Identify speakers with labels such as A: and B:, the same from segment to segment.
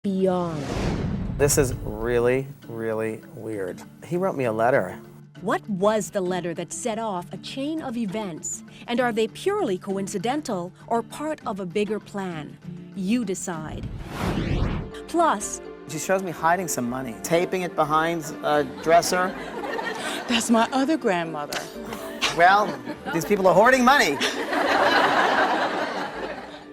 A: beyond.
B: This is really, really weird. He wrote me a letter.
A: What was the letter that set off a chain of events? And are they purely coincidental or part of a bigger plan? You decide. Plus,
B: She shows me hiding some money, taping it behind a dresser.
C: That's my other grandmother.
B: Well, these people are hoarding money.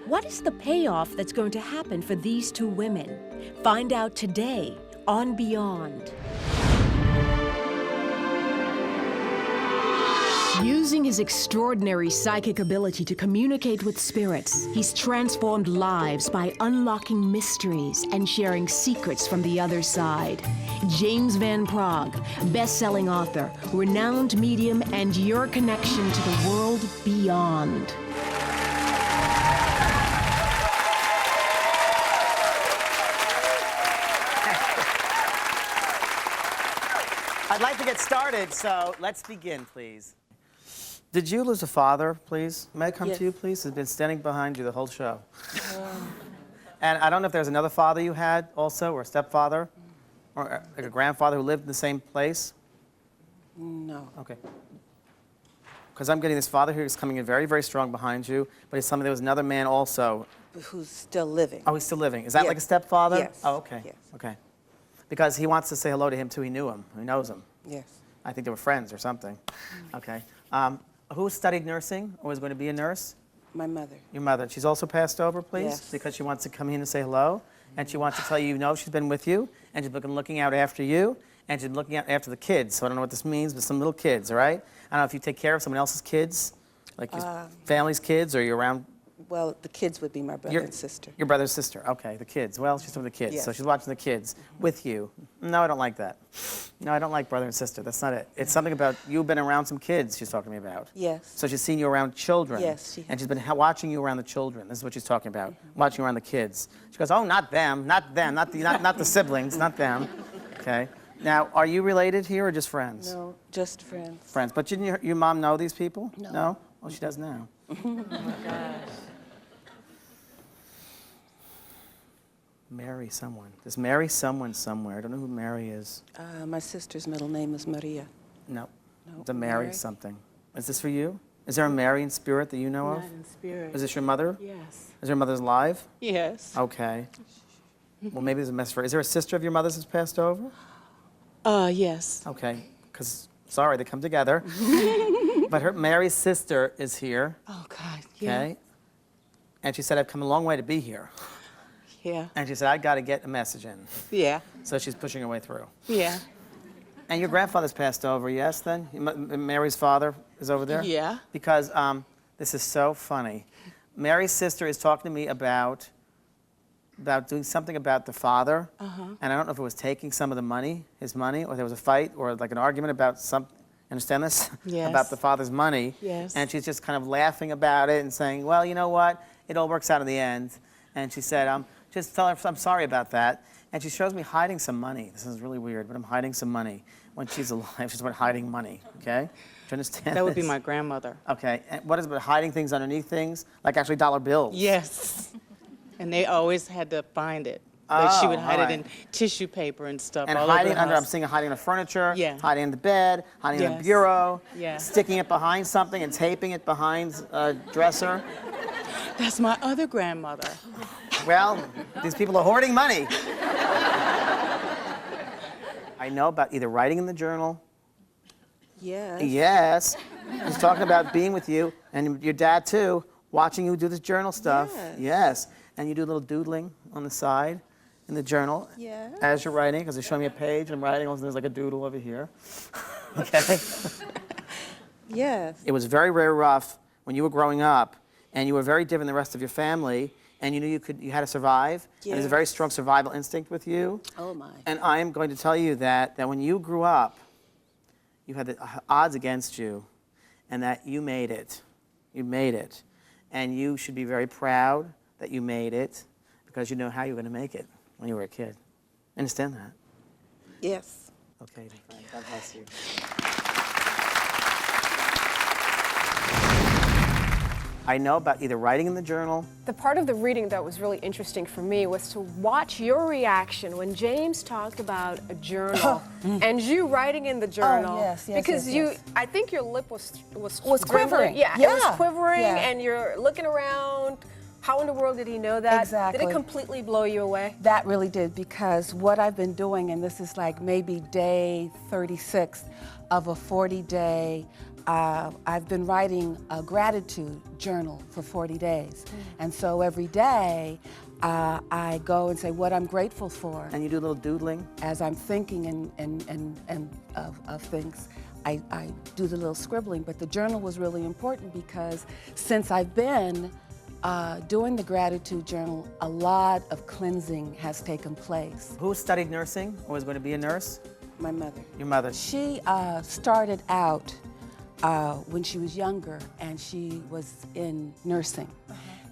A: what is the payoff that's going to happen for these two women? Find out today on Beyond. Using his extraordinary psychic ability to communicate with spirits, he's transformed lives by unlocking mysteries and sharing secrets from the other side. James Van Praagh, best-selling author, renowned medium, and your connection to the world beyond.
B: I'd like to get started, so let's begin, please. Did you lose a father, please? May I come to you, please? He's been standing behind you the whole show. And I don't know if there's another father you had also, or a stepfather, or like a grandfather who lived in the same place?
C: No.
B: Okay. Because I'm getting this father here who's coming in very, very strong behind you, but he's telling me there was another man also.
C: Who's still living.
B: Oh, he's still living. Is that
C: Yes.
B: like a stepfather?
C: Yes.
B: Oh, okay.
C: Yes.
B: Okay. Because he wants to say hello to him too. He knew him. He knows him.
C: Yes.
B: I think they were friends or something. Okay. Who studied nursing or was going to be a nurse?
C: My mother.
B: Your mother. She's also passed over, please?
C: Yes.
B: Because she wants to come in and say hello. And she wants to tell you, she's been with you. And she's been looking out after you. And she's been looking out after the kids. So I don't know what this means, but some little kids, all right? I don't know if you take care of someone else's kids, like your family's kids, or you're around.
C: Well, the kids would be my brother and sister.
B: Your brother's sister. Okay, the kids. Well, she's with the kids.
C: Yes.
B: So she's watching the kids with you. No, I don't like that. No, I don't like brother and sister. That's not it. It's something about you've been around some kids she's talking to me about.
C: Yes.
B: So she's seen you around children.
C: Yes, she has.
B: And she's been watching you around the children. This is what she's talking about. Watching you around the kids. She goes, oh, not them, not the siblings, not them. Okay. Now, are you related here or just friends?
C: No, just friends.
B: Friends. But didn't your mom know these people?
C: No.
B: No? Oh, she does now.
C: Oh my gosh.
B: Marry someone. There's Mary someone somewhere. I don't know who Mary is.
C: My sister's middle name is Maria.
B: No.
C: No,
B: It's a Mary
C: Mary.
B: something. Is this for you? Is there a Mary in spirit that you know of?
C: Not in spirit.
B: Is this your mother?
C: Yes.
B: Is your mother's alive?
C: Yes.
B: Okay. Well, maybe there's a message for. Is there a sister of your mother's that's passed over?
C: Yes.
B: Okay. Because, sorry, they come together. But Mary's sister is here.
C: Oh, God. Yeah.
B: Okay. And she said, I've come a long way to be here.
C: Yeah.
B: And she said, I got to get a message in.
C: Yeah.
B: So she's pushing her way through.
C: Yeah.
B: And your grandfather's passed over, yes, then? Mary's father is over there?
C: Yeah.
B: Because this is so funny. Mary's sister is talking to me about doing something about the father. And I don't know if it was taking some of the money, his money, or there was a fight or like an argument about something. Understand this?
C: Yes.
B: About the father's money.
C: Yes.
B: And she's just kind of laughing about it and saying, well, you know what? It all works out in the end. And she said, just tell her I'm sorry about that. And she shows me hiding some money. This is really weird, but I'm hiding some money. When she's alive, she's about hiding money, okay? Do you understand
C: That would be
B: this?
C: my grandmother.
B: Okay, and what is it about hiding things underneath things? Like actually dollar bills?
C: Yes. And they always had to find it. Like she would hide
B: all
C: it in tissue paper and stuff.
B: And
C: all
B: hiding
C: over the
B: under,
C: house.
B: I'm seeing it hiding under furniture,
C: Yeah.
B: hiding in the bed, hiding in the
C: Yes.
B: bureau,
C: Yeah.
B: sticking it behind something and taping it behind a dresser.
C: That's my other grandmother.
B: Well, these people are hoarding money. I know about either writing in the journal.
C: Yes.
B: Yes. He's talking about being with you and your dad too, watching you do this journal stuff.
C: Yes.
B: And you do a little doodling on the side in the journal
C: Yes.
B: as you're writing, because they're showing me a page and I'm writing, and there's like a doodle over here. Okay?
C: Yes.
B: It was very, very rough when you were growing up, and you were very different than the rest of your family, and you knew you had to survive. And there's a very
C: Yes.
B: strong survival instinct with you.
C: Oh, my.
B: And I am going to tell you that when you grew up, you had the odds against you, and that you made it. You made it. And you should be very proud that you made it, because you know how you were going to make it when you were a kid. Understand that?
C: Yes.
B: Okay, God bless you. I know about either writing in the journal.
D: The part of the reading that was really interesting for me was to watch your reaction when James talked about a journal and you writing in the journal.
E: Yes,
D: because
E: yes.
D: I think your lip was
E: quivering.
D: Yeah, it was
E: Yeah,
D: quivering,
E: yeah.
D: and you're looking around. How in the world did he know that?
E: Exactly.
D: Did it completely blow you away?
E: That really did, because what I've been doing, and this is like maybe day 36 of a 40-day, I've been writing a gratitude journal for 40 days. And so every day, I go and say what I'm grateful for.
B: And you do a little doodling?
E: As I'm thinking of things, I do the little scribbling. But the journal was really important because since I've been doing the gratitude journal, a lot of cleansing has taken place.
B: Who studied nursing or was going to be a nurse?
E: My mother.
B: Your mother.
E: She started out when she was younger, and she was in nursing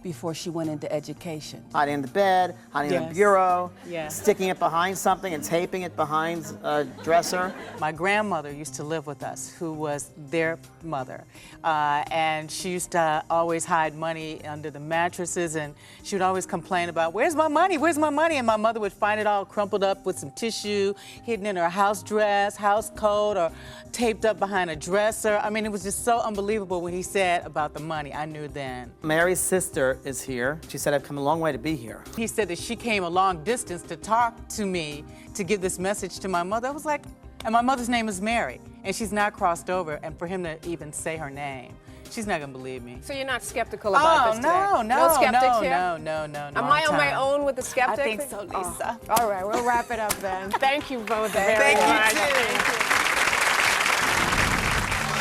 E: before she went into education.
B: Hiding in the bed, hiding in the
C: Yes.
B: bureau,
C: Yes.
B: sticking it behind something and taping it behind a dresser.
C: My grandmother used to live with us, who was their mother. And she used to always hide money under the mattresses, and she would always complain about, where's my money, where's my money? And my mother would find it all crumpled up with some tissue, hidden in her house dress, house coat, or taped up behind a dresser. I mean, it was just so unbelievable when he said about the money. I knew then.
B: Mary's sister is here. She said, I've come a long way to be here.
C: He said that she came a long distance to talk to me, to give this message to my mother. I was like, and my mother's name is Mary, and she's now crossed over, and for him to even say her name, she's not gonna believe me.
D: So you're not skeptical about this today?
C: No,
D: skeptics here?
C: no.
D: Am I on my own with the skeptics?
C: I think so, Lisa.
D: Oh. All right, we'll wrap it up then. Thank you both very
C: Thank
D: much.
C: you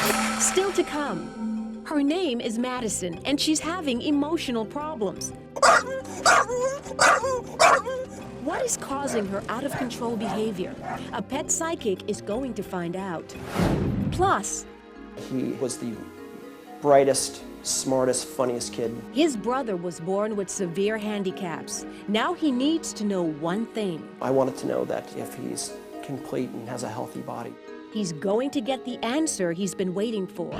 C: too.
A: Still to come, her name is Madison, and she's having emotional problems. What is causing her out-of-control behavior? A pet psychic is going to find out. Plus,
F: He was the brightest, smartest, funniest kid.
A: his brother was born with severe handicaps. Now he needs to know one thing.
F: I wanted to know that if he's complete and has a healthy body.
A: He's going to get the answer he's been waiting for.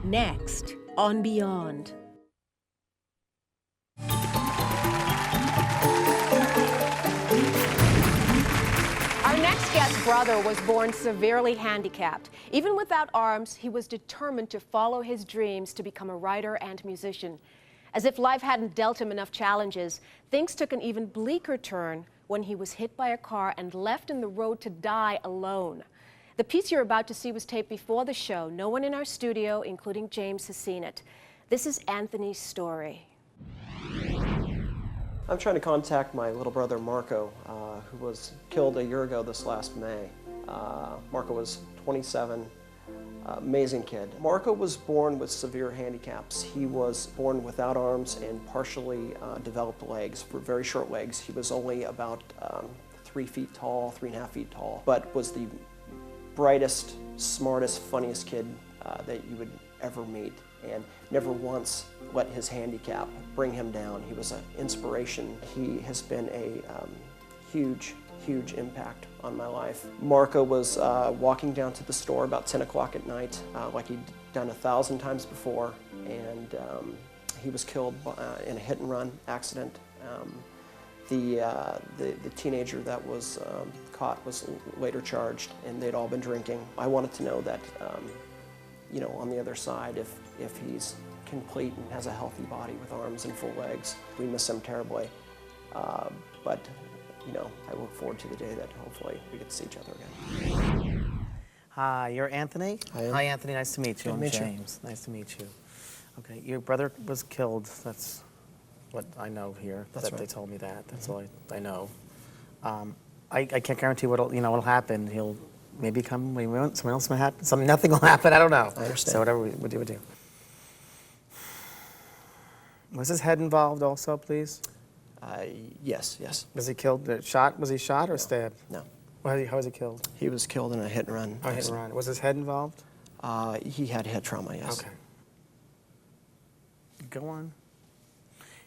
A: Next on Beyond.
D: Our next guest's brother was born severely handicapped. Even without arms, he was determined to follow his dreams to become a writer and musician. As if life hadn't dealt him enough challenges, things took an even bleaker turn when he was hit by a car and left in the road to die alone. The piece you're about to see was taped before the show. No one in our studio, including James, has seen it. This is Anthony's story.
F: I'm trying to contact my little brother Marco, who was killed a year ago this last May. Marco was 27, amazing kid. Marco was born with severe handicaps. He was born without arms and partially developed legs, for very short legs. He was only about 3 feet tall, 3.5 feet tall, but was the brightest, smartest, funniest kid that you would ever meet, and never once let his handicap bring him down. He was an inspiration. He has been a huge, huge impact on my life. Marco was walking down to the store about 10 o'clock at night, like he'd done 1,000 times before, and he was killed in a hit-and-run accident. The teenager that was caught was later charged, and they'd all been drinking. I wanted to know that, you know, on the other side, if he's complete and has a healthy body with arms and full legs. We miss him terribly, but you know, I look forward to the day that hopefully we get to see each other again.
B: Hi, you're Anthony?
F: I am.
B: Hi, Anthony. Nice to meet you.
F: Good to
B: I'm
F: meet you.
B: James. Nice to meet you. Okay, your brother was killed. That's what I know here.
F: That's
B: They
F: right.
B: told me that. That's all I know. I can't guarantee what'll happen. He'll maybe come. Something else might happen. Nothing will happen. I don't know.
F: I understand.
B: So whatever we do, we do. Was his head involved also, please?
F: Yes, yes.
B: Was he killed? Shot? Was he shot or stabbed?
F: No.
B: How was he killed?
F: He was killed in a hit-and-run.
B: Oh, hit and run. Was his head involved?
F: He had head trauma, yes.
B: Okay. Go on.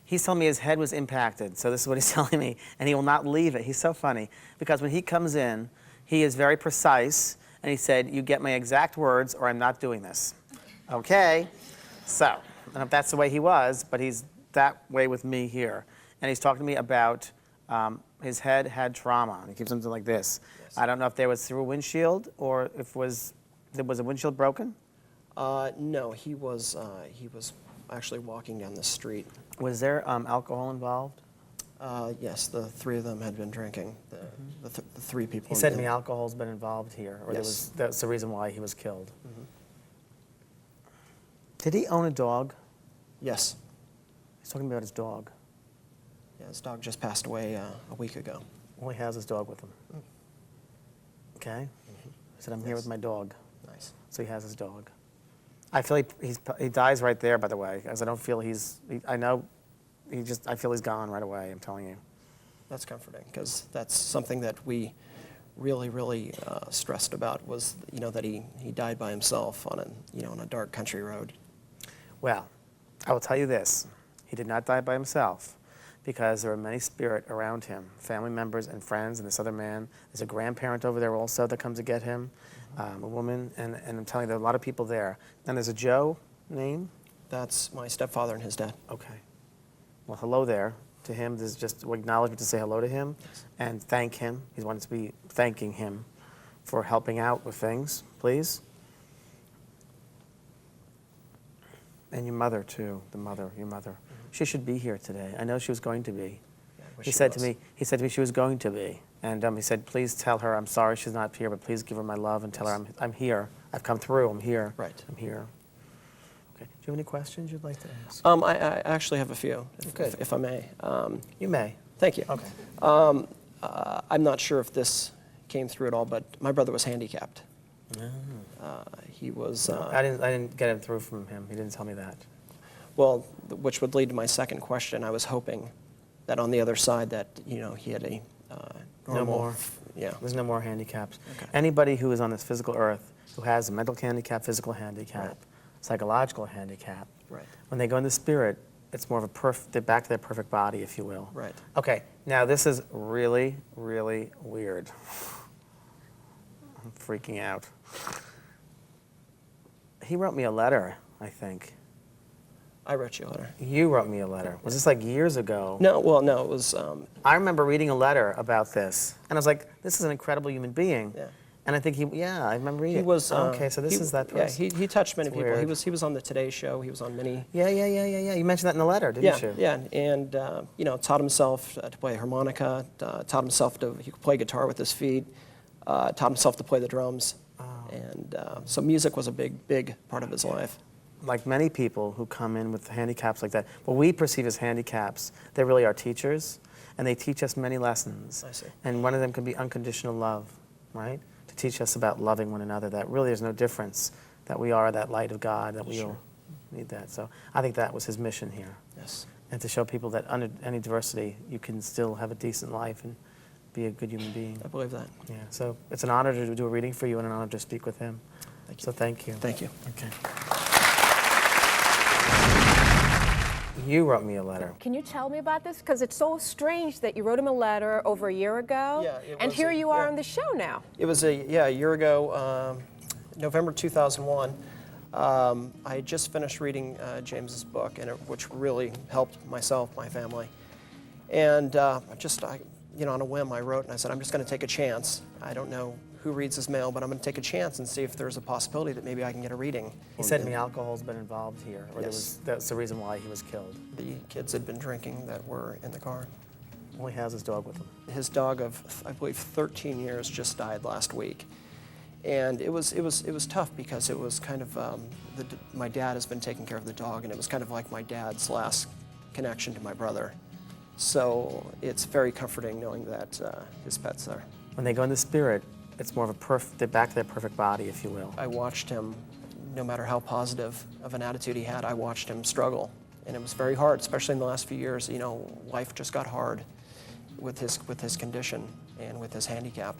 B: He's telling me his head was impacted, so this is what he's telling me, and he will not leave it. He's so funny, because when he comes in, he is very precise, and he said, you get my exact words or I'm not doing this. Okay? So, don't know if that's the way he was, but he's that way with me here. And he's talking to me about his head had trauma. And he keeps something like this.
F: Yes.
B: I don't know if there was through a windshield or if there was a windshield broken.
F: No, he was actually walking down the street.
B: Was there alcohol involved?
F: Yes, the three of them had been drinking. The three people.
B: He said to me alcohol's been involved here, or
F: Yes.
B: that's the reason why he was killed. Did he own a dog?
F: Yes.
B: He's talking about his dog.
F: Yeah, his dog just passed away a week ago.
B: Well, he has his dog with him. Okay? He said, I'm here with my dog.
F: Nice.
B: So he has his dog. I feel he dies right there, by the way, because I don't feel I feel he's gone right away, I'm telling you.
F: That's comforting, because that's something that we really stressed about was, that he died by himself on a dark country road.
B: Well, I will tell you this. He did not die by himself because there were many spirit around him, family members and friends and this other man. There's a grandparent over there also that comes to get him, a woman, and I'm telling you, there are a lot of people there. And there's a Joe name?
F: That's my stepfather and his dad.
B: Okay. Well, hello there to him. There's just an acknowledgement to say hello to him and thank him. He wanted to be thanking him for helping out with things, please. And your mother, too, your mother. She should be here today. I know she was going to be.
F: Yeah, I wish
B: He
F: she
B: said to
F: was.
B: me she was going to be. And he said, please tell her I'm sorry she's not here, but please give her my love and tell her I'm here. I've come through. I'm here.
F: Right.
B: I'm here. Okay. Do you have any questions you'd like to ask?
F: I actually have a few,
B: Good.
F: if I may.
B: You may.
F: Thank you.
B: Okay.
F: I'm not sure if this came through at all, but my brother was handicapped. He was.
B: I didn't get it through from him. He didn't tell me that.
F: Well, which would lead to my second question. I was hoping that on the other side that he had a normal.
B: No more.
F: Yeah.
B: There's no more handicaps.
F: Okay.
B: Anybody who is on this physical earth who has a mental handicap, physical handicap,
F: Right.
B: psychological handicap,
F: Right.
B: when they go in the spirit, it's more of they're back to their perfect body, if you will.
F: Right.
B: Okay, now this is really, really weird. I'm freaking out. He wrote me a letter, I think.
F: I wrote you a letter.
B: You wrote me a letter. Was this like years ago?
F: No, well, no, it was.
B: I remember reading a letter about this, and I was like, this is an incredible human being.
F: Yeah.
B: And I think I remember reading
F: He
B: it.
F: was.
B: Okay, so this is that person.
F: Yeah, he touched many
B: That's
F: people.
B: weird.
F: He was on the Today Show. He was on many.
B: Yeah. You mentioned that in the letter, didn't you?
F: Yeah, and taught himself to play harmonica. Taught himself he could play guitar with his feet. Taught himself to play the drums. And so music was a big part of his life.
B: Like many people who come in with handicaps like that, what we perceive as handicaps, they really are teachers, and they teach us many lessons.
F: I see.
B: And one of them can be unconditional love, right? To teach us about loving one another, that really there's no difference, that we are that light of God, that we all need that. So I think that was his mission here.
F: Yes.
B: And to show people that under any diversity, you can still have a decent life and be a good human being.
F: I believe that.
B: Yeah, so it's an honor to do a reading for you and an honor to speak with him.
F: Thank you.
B: So thank you.
F: Thank you.
B: Okay. You wrote me a letter.
D: Can you tell me about this? Because it's so strange that you wrote him a letter over a year ago,
F: Yeah, it
D: and
F: was
D: here you are
F: yeah.
D: on the show now.
F: It was a year ago, November 2001. I had just finished reading James's book, which really helped myself, my family. And on a whim, I wrote and I said, I'm just going to take a chance. I don't know who reads his mail, but I'm going to take a chance and see if there's a possibility that maybe I can get a reading.
B: He said to me alcohol's been involved here, or
F: Yes.
B: that's the reason why he was killed.
F: The kids had been drinking that were in the car.
B: Well, he has his dog with him.
F: His dog of, I believe, 13 years just died last week. And it was tough because it was kind of, my dad has been taking care of the dog, and it was kind of like my dad's last connection to my brother. So it's very comforting knowing that his pet's there.
B: When they go in the spirit, it's more of they're back to their perfect body, if you will.
F: I watched him, no matter how positive of an attitude he had, I watched him struggle. And it was very hard, especially in the last few years. Life just got hard with his condition and with his handicap.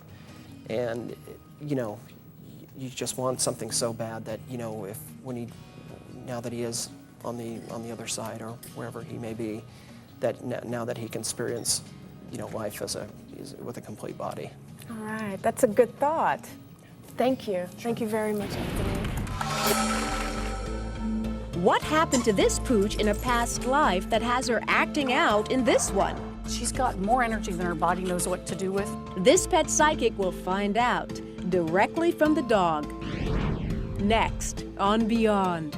F: And, you just want something so bad that, now that he is on the other side or wherever he may be, that now that he can experience, life with a complete body.
D: All right, that's a good thought. Thank you. Thank you very much, Anthony. What happened to this pooch in a past life that has her acting out in this one?
G: She's got more energy than her body knows what to do with.
D: This pet psychic will find out directly from the dog. Next on Beyond.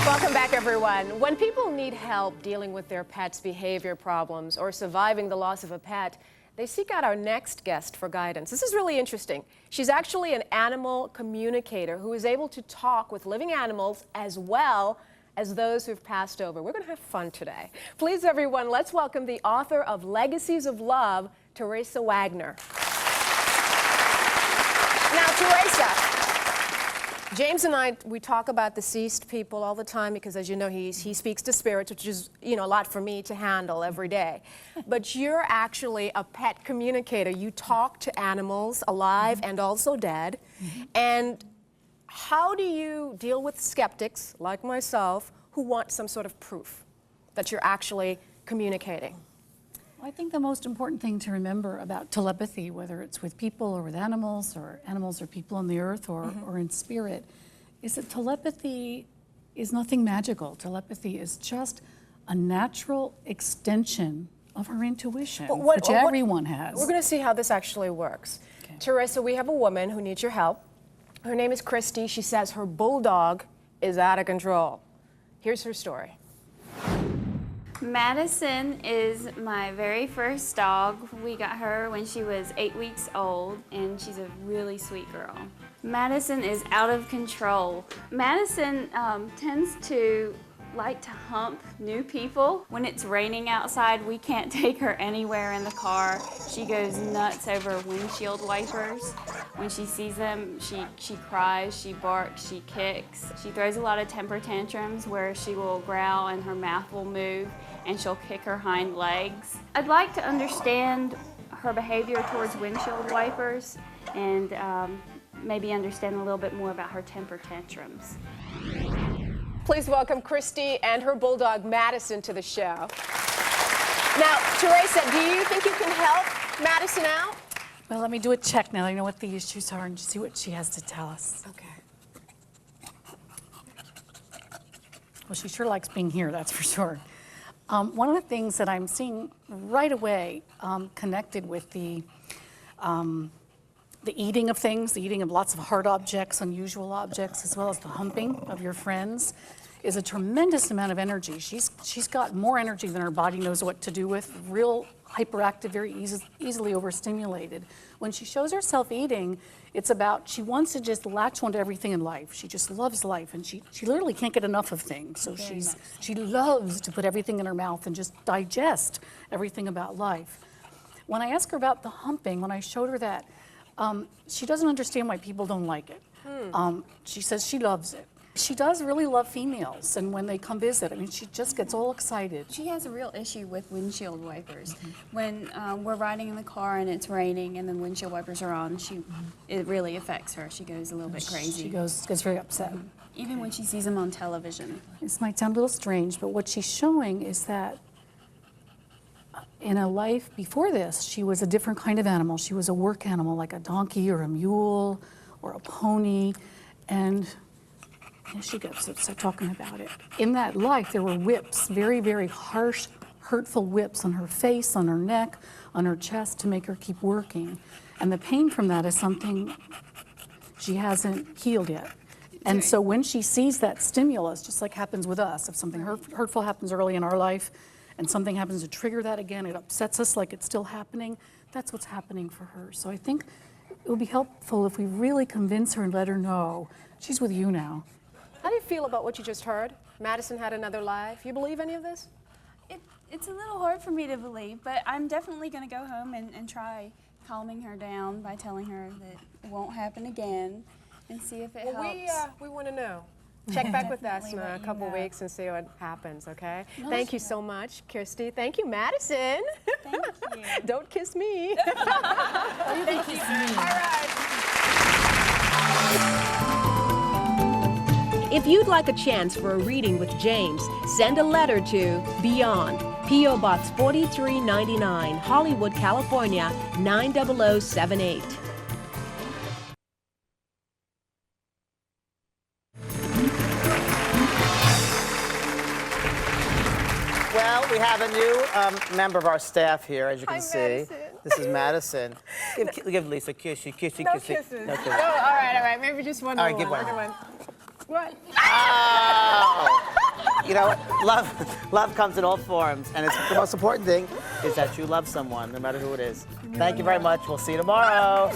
D: Welcome back, everyone. When people need help dealing with their pet's behavior problems or surviving the loss of a pet, they seek out our next guest for guidance. This is really interesting. She's actually an animal communicator who is able to talk with living animals as well as those who've passed over. We're going to have fun today. Please, everyone, let's welcome the author of Legacies of Love, Teresa Wagner. Now, Teresa, James and I, we talk about deceased people all the time because, as you know, he speaks to spirits, which is, a lot for me to handle every day. But you're actually a pet communicator. You talk to animals, alive and also dead. And how do you deal with skeptics, like myself, who want some sort of proof that you're actually communicating?
G: I think the most important thing to remember about telepathy, whether it's with people or with animals or people on the earth or in spirit, is that telepathy is nothing magical. Telepathy is just a natural extension of our intuition, which everyone has.
D: We're going to see how this actually works. Okay. Teresa, we have a woman who needs your help. Her name is Christy. She says her bulldog is out of control. Here's her story.
H: Madison is my very first dog. We got her when she was 8 weeks old, and she's a really sweet girl. Madison is out of control. Madison tends to like to hump new people. When it's raining outside, we can't take her anywhere in the car. She goes nuts over windshield wipers. When she sees them, she cries, she barks, she kicks. She throws a lot of temper tantrums where she will growl and her mouth will move and she'll kick her hind legs. I'd like to understand her behavior towards windshield wipers and maybe understand a little bit more about her temper tantrums.
D: Please welcome Christy and her bulldog Madison to the show. Now, Teresa, do you think you can help Madison out?
G: Well, let me do a check now. I know what the issues are and see what she has to tell us.
D: Okay.
G: Well, she sure likes being here, that's for sure. One of the things that I'm seeing right away connected with the eating of things, the eating of lots of hard objects, unusual objects, as well as the humping of your friends, is a tremendous amount of energy. She's got more energy than her body knows what to do with, real hyperactive, very easily overstimulated. When she shows herself eating, it's about, she wants to just latch onto everything in life. She just loves life, and she literally can't get enough of things. So she loves to put everything in her mouth and just digest everything about life. When I asked her about the humping, when I showed her that, she doesn't understand why people don't like it. She says she loves it. She does really love females, and when they come visit, I mean, she just gets all excited.
H: She has a real issue with windshield wipers. When we're riding in the car and it's raining and then windshield wipers are on, it really affects her. She goes a little bit crazy.
G: She gets very upset.
H: Even when she sees them on television.
G: This might sound a little strange, but what she's showing is that in a life before this, she was a different kind of animal. She was a work animal, like a donkey or a mule or a pony, and she gets upset talking about it. In that life, there were whips, very, very harsh, hurtful whips on her face, on her neck, on her chest to make her keep working. And the pain from that is something she hasn't healed yet. And so when she sees that stimulus, just like happens with us, if something hurtful happens early in our life and something happens to trigger that again, it upsets us like it's still happening, that's what's happening for her. So I think it would be helpful if we really convince her and let her know she's with you now.
D: How do you feel about what you just heard? Madison had another life. You believe any of this?
H: It's a little hard for me to believe, but I'm definitely going to go home and try calming her down by telling her that it won't happen again and see if it helps.
D: We want to know. Check back with us in a couple weeks and see what happens, okay?
H: No,
D: Thank you so much, Kirsty. Thank you, Madison.
H: Thank you.
D: Don't kiss me.
H: Thank you.
D: All right.
A: If you'd like a chance for a reading with James, send a letter to Beyond, P.O. Box 4399, Hollywood, California, 90078.
B: Well, we have a new member of our staff here, as you can see.
I: Madison.
B: This is Madison. Give Lisa a kissy, kissy,
I: No
B: kissy.
I: kisses.
B: No kisses.
I: Oh, all right. Maybe just one.
B: All right,
I: little
B: give one.
I: What?
B: Oh! You know what? Love comes in all forms, and it's the most important thing is that you love someone, no matter who it is. Thank you very much. We'll see you tomorrow.